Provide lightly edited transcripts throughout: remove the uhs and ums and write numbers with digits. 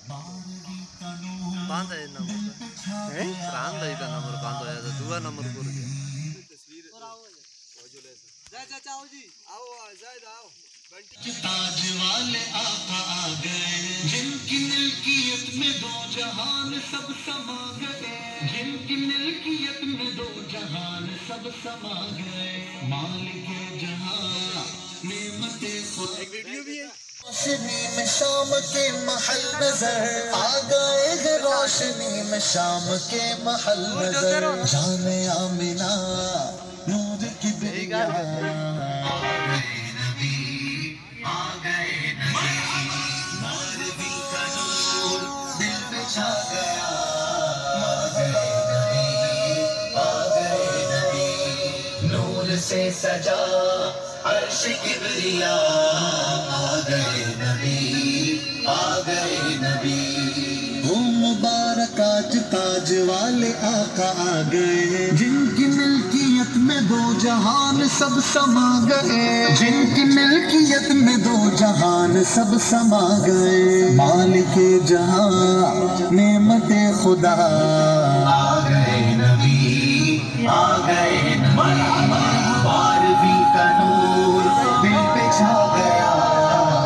باندھ ہے نمبر فران دائی کا نمبر باندھ ہویا تھا دعا نمبر پر گیا زائد آؤ جی آؤ زائد آؤ تاج والے آقا آ گئے جن کی ملکیت میں دو جہان سب سما گئے جن کی ملکیت میں دو جہان سب سما گئے مالک جہاں نعمت خدا ایک ویڈیو بھی ہے روشنی میں شام کے محل نظر آ گئے ہیں روشنی میں شام کے محل نظر جان آمنہ نور کی بیا سے سجا عرش کبریا آ گئے نبی آ گئے نبی وہ مبارک آج تاج والے آقا آ گئے جن کی ملکیت میں دو جہان سب سما گئے جن کی ملکیت میں دو جہان سب سما گئے مالک جہاں نعمت خدا آ گئے نبی آ گئے نبی بارہویں کا نور دل پہ چھا گیا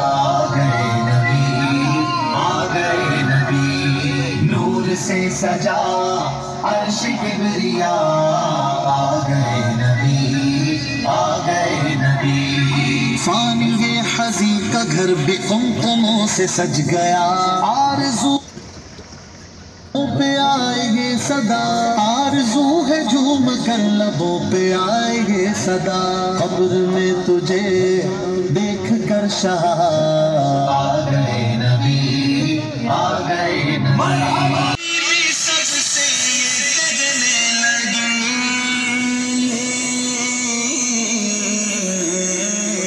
آ گئے نبی آ گئے نبی نور سے سجا عرش کبریا آ گئے نبی آ گئے نبی فانی یہ حزی کا گھر بے قمقموں سے سج گیا آرزو پہ آئے گے صدا آرزو ہے جھوم کر لبوں پہ آئے گے صدا قبر میں تجھے دیکھ کر شاہ آ گئے نبی آ گئے نبی سب سے کہنے لگی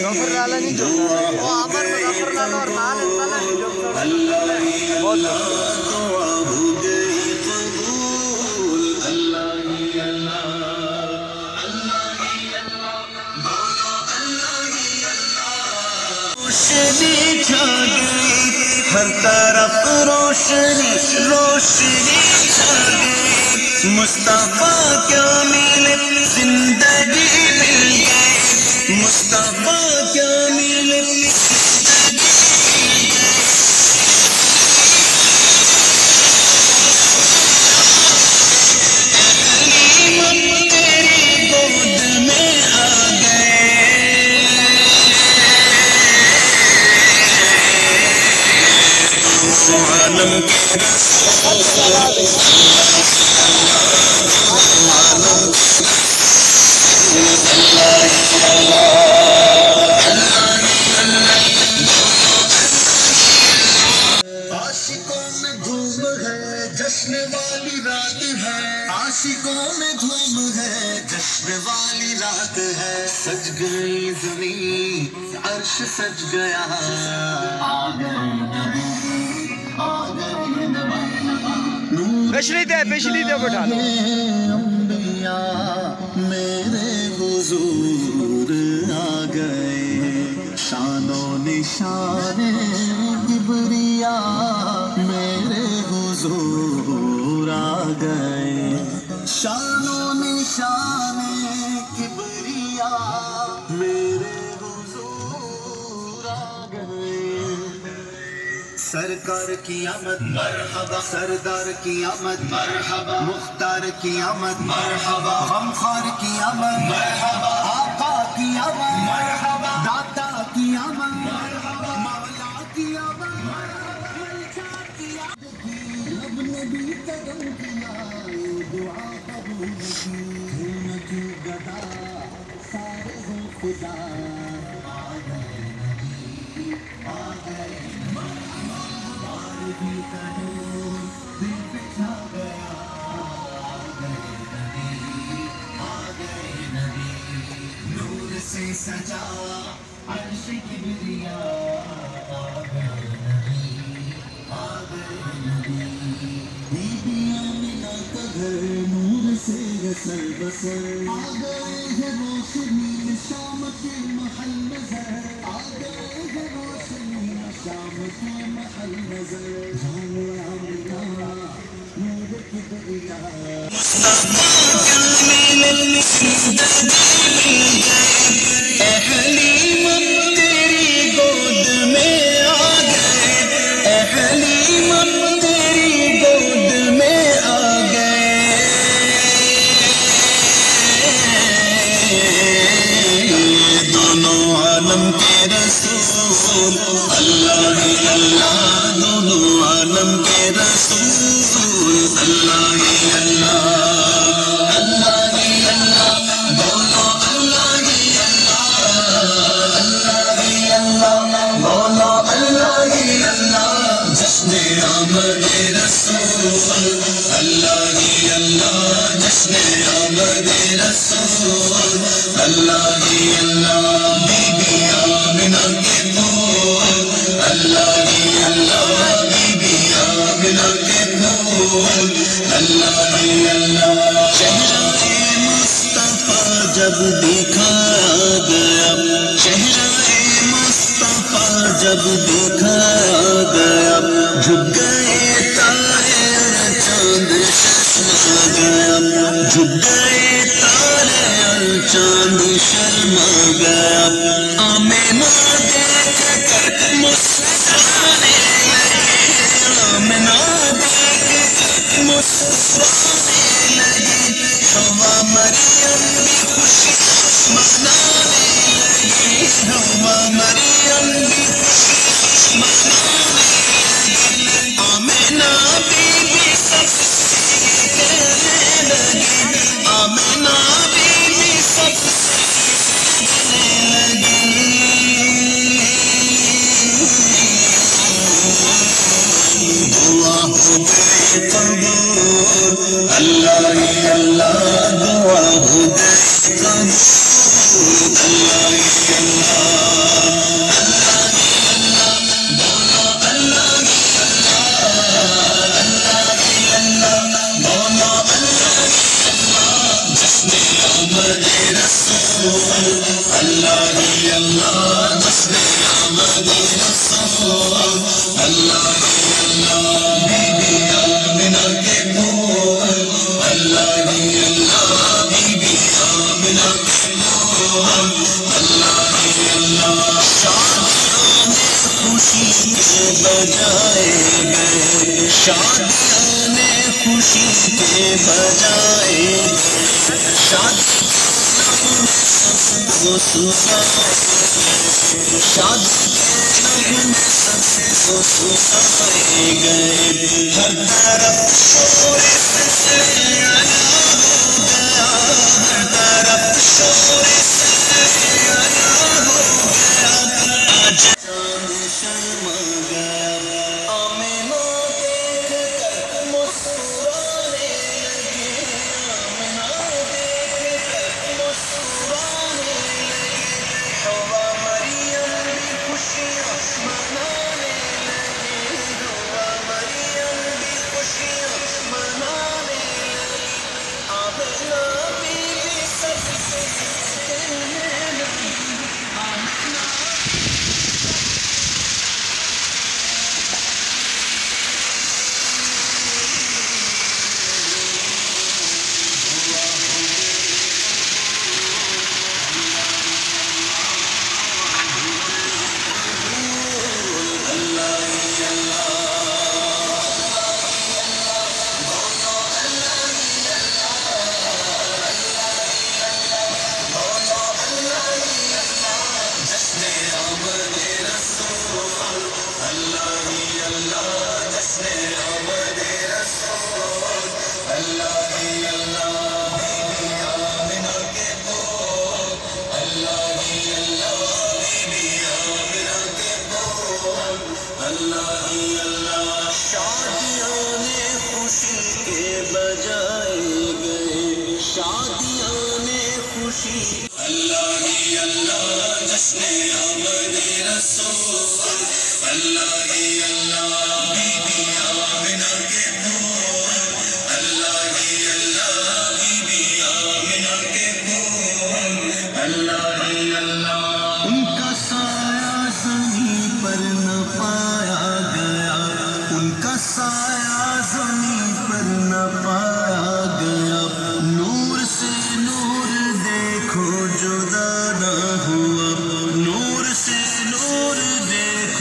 غفر لالا نہیں جو وہ آمر میں غفر لالا اور نال انتالا نہیں جو بہت روشنی چھا گئی ہر طرف روشنی روشنی چھا گئی مصطفیٰ کیا ملے زندگی مل گئی مصطفیٰ کیا ملے جشن والی رات ہے عاشقوں میں دھوم ہے جشن والی رات ہے سج گئی زمین عرش سج گیا آ گئے نبی آ گئے نبی پچھلی دے بٹھا لو انبیاء میرے حضور آ گئے شان و نشان کبریا میرے حضور آ گئے شان و نشان کبریا میرے حضور آ گئے سرکار کی آمد مرحبا سردار کی آمد مرحبا مختار کی آمد مرحبا غمخوار کی آمد مرحبا آقا کی آمد مرحبا داتا کی آمد مرحبا مولا کی آمد ملکہ کی آمد رب نبی کرم کیا دعا قبول کی خون کی گدا سارے ہو خدا آ گئے نبی آ گئے بھی کنور دل پہ چھا گیا آ گئے نبی نور سے سجا عرش کبریا آ گئے نبی آ گئے نبی بی آمنہ کا گھر نور سے ہے سر بسر آ گئے ہیں روشنی شام کے محل نظر آ گئے ہیں روشنی شام جب دکھایا گیا چہرہ مصطفیٰ، جب دکھایا گیا جھک گئے تارے اور چاند شرما گیا، جھک گئے تارے اور چاند شرما گیا۔ آمینہ دیکھ کر مسکرانے لگے، آمینہ دیکھ کر مسکرانے لگے، حوا مریم بھی خوشی منانے لگی، حوا مریم بھی خوشی منانے لگی، آمینہ بی بی سب سے کہنے لگی، آمینہ بی بی سب سے کہنے لگی، دعا ہو گئی قبول، اللہ ہی اللہ دعا ہو گئی قبول، اللہ ہی اللہ، اللہ ہی اللہ، بولو اللہ ہی اللہ، اللہ ہی اللہ، بولو اللہ ہی اللہ، جشن آمد رسول، اللہ ہی اللہ، جشن آمد رسول، اللہ ہی اللہ، بی بی آمنہ کے پھول، اللہ ہی اللہ، بی بی آمنہ کے پھول، اللہ ہی اللہ، شادیوں میں خوشی کے بجائے گئے، شادیوں میں خوشی کے بجائے گئے، شادی کے لمحے سب کو سنائے گئے، شادی کے لمحے سب کو سنائے گئے، ہر طرف شور سلسلہ ہو گیا، ہر طرف شور سلسلہ ہو گیا، آج چاند شرما گیا، آمینہ دیکھ کر مسکرانے لگی، آمینہ دیکھ کر مسکرانے لگی، حوا مریم بھی خوشیاں منانے لگی، حوا مریم بھی خوشیاں منانے لگی، آمینہ بی بی سب سے کہنے لگی، آمینہ شادیوں میں خوشی کے بجائے گئے، شادیوں میں خوشی، اللہ ہی اللہ، جشن آمد رسول، اللہ ہی اللہ، بی بی آمنہ کے پھول، اللہ ہی اللہ، بی بی آمنہ کے پھول، اللہ ہی اللہ، ان کا سایہ زمین پر نہ پایا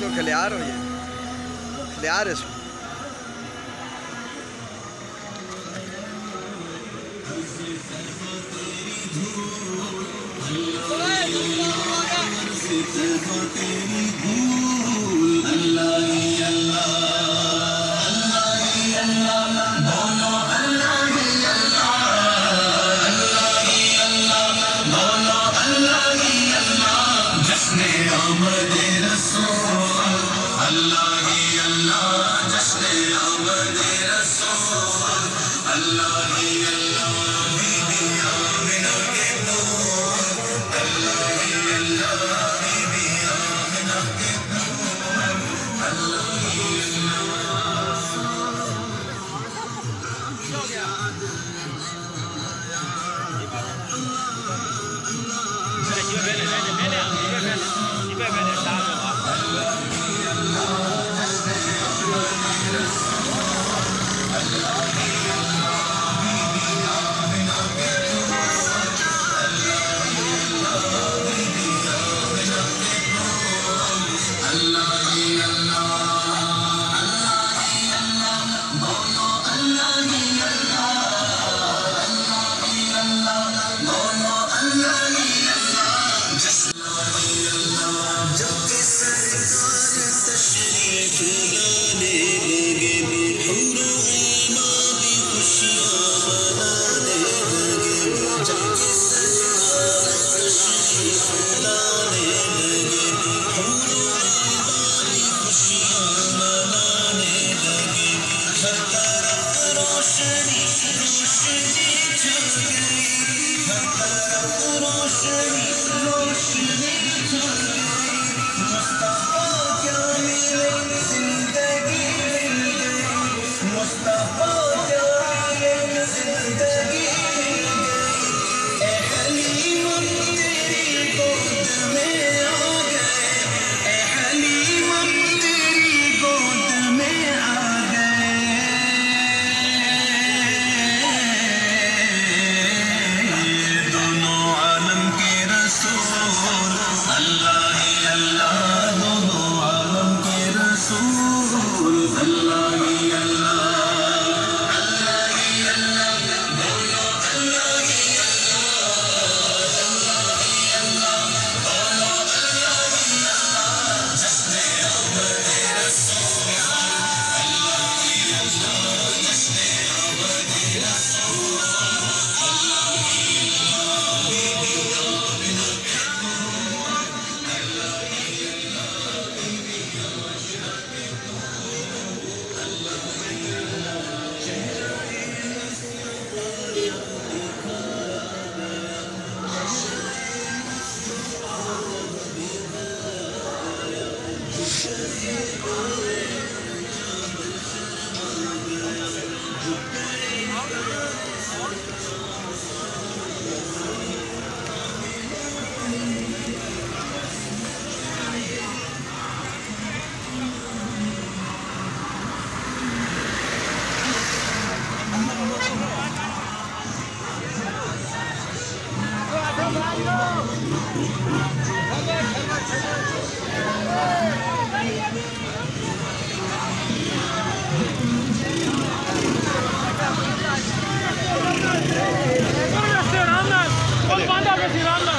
شو كليارو يا كليارش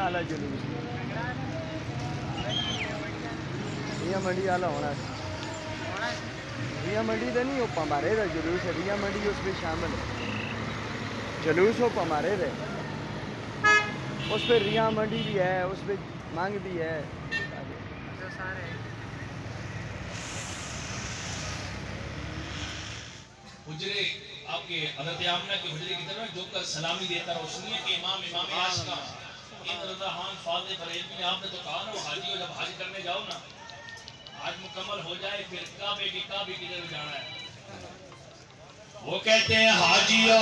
والا جلوس ریا منڈی والا ہونا ریا منڈی تو نہیں اوپا مارے رہے جلوس ہے ریا منڈی اس پہ شامل ہے جلوس اوپا مارے رہے اس پہ ریا منڈی بھی ہے اس پہ مانگ بھی ہے حجرے آپ کے حضرت آمنہ کے حجرے کی طرف جو کر سلامی دیتا روشنی ہے کہ امام عاشقہ ان رضا خان فاضل بریلوی نے آپ نے تو کہا نا وہ حاجی ہو جب حج کرنے جاؤ نا آج مکمل ہو جائے پھر کعبے کی طرف جانا ہے وہ کہتے ہیں حاجیو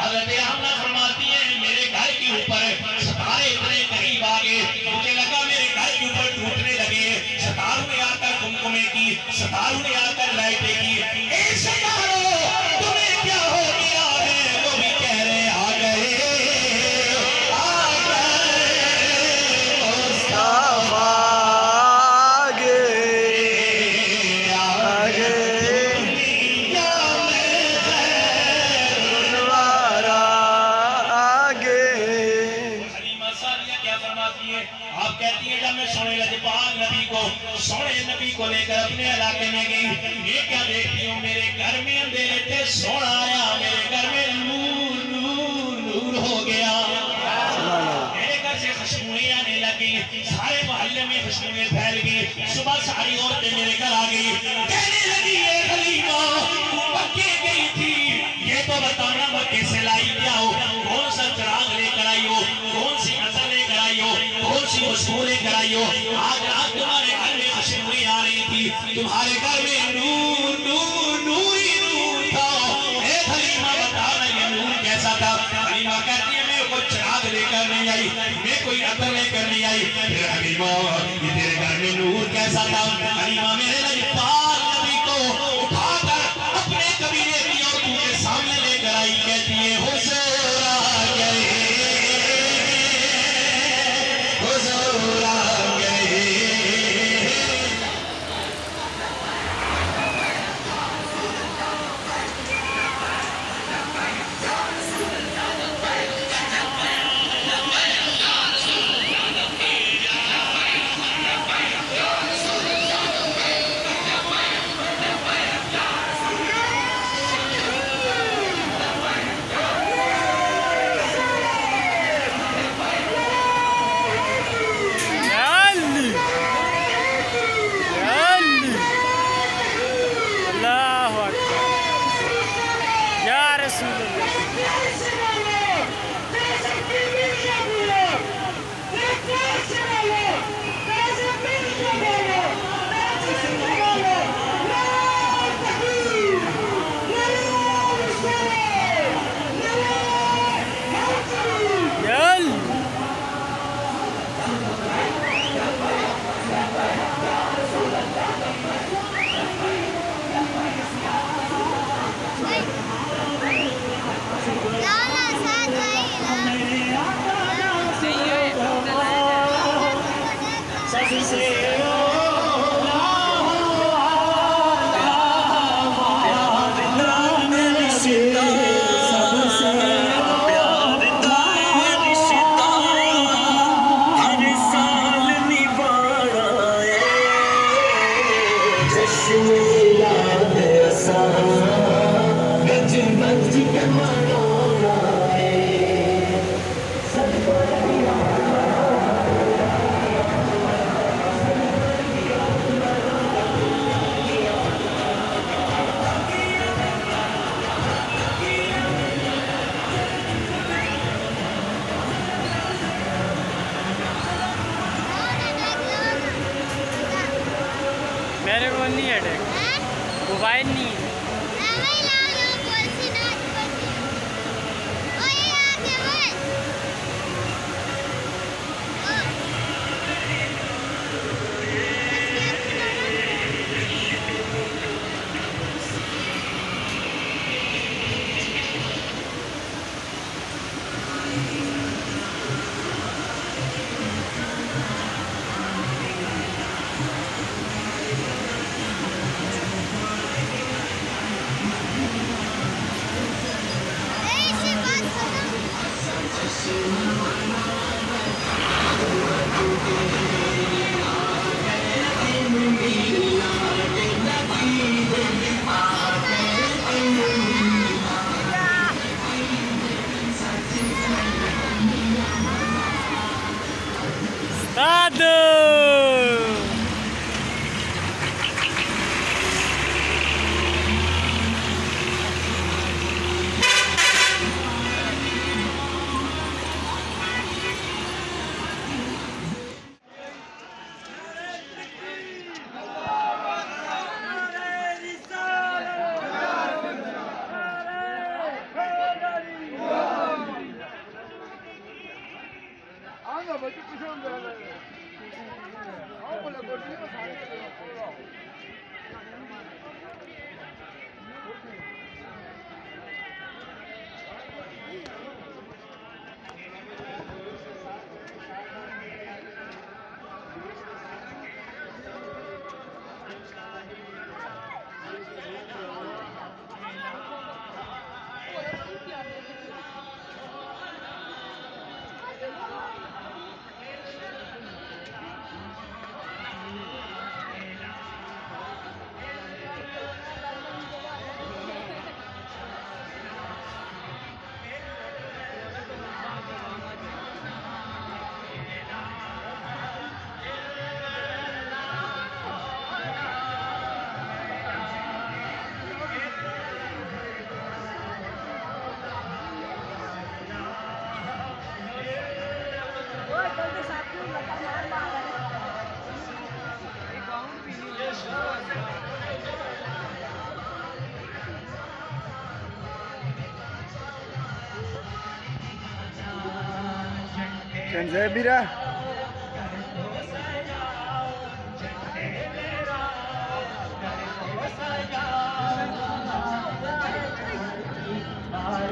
حضرت آمنہ فرماتی ہیں میرے گھر کے اوپر ستارے اتنے قریب آگے مجھے لگا میرے گھر کے اوپر ٹوٹنے لگے ستاروں نے آ کر کمکمے کی ستاروں نے آ کر لائٹیں کی اے ستاروں تمہیں کیا ہو گیا ہے وہ بھی کہہ رہے آ گئے مصطفیٰ فرماتی ہیں آپ کہتی ہیں جب میں سونے لجپال نبی کو لے کر اپنے علاقے میں گئی یہ کیا دیکھتی ہوں میرے گھر میں اندھیرے تھے سونا آیا میرے گھر میں نور نور نور ہو گیا میرے گھر سے خوشبوئیں آنے لگی سارے محلے میں خوشبوئیں پھیل گئی صبح ساری عورتیں میرے گھر آ گئی کہنے لگی اے حلیمہ مکے گئی تھی یہ تو بتانا مکے سے لائی کیا ہو کون سا چراغ لے کر آئی ہو کون سی عطر لے کر آئی ہو کون سی خوشبو لے کر آئی ہو آج رات تمہارے گھر میں خوشبوئیں آ رہی تھی تمہارے گھر میں نور نور نور ہی نور تھا اے حلیمہ بتانا یہ نور کیسا تھا حلیمہ کہتی ہے میں کوئی چراغ لے کر نہیں آئی میں کوئی عطر لے کر نہیں آئی پھر حلیمہ یہ تیرے گھر میں نور کیسا تھا حلیمہ میرے لجپال نبی کو اٹھا کر اپنے قبیلے کی عورتوں کے سامنے لے کر آئی کہتی ہے حضور آ گئے حضور آ گئے میرے کو نہیں ہے اٹیک موبائل نہیں ہے Canzebira.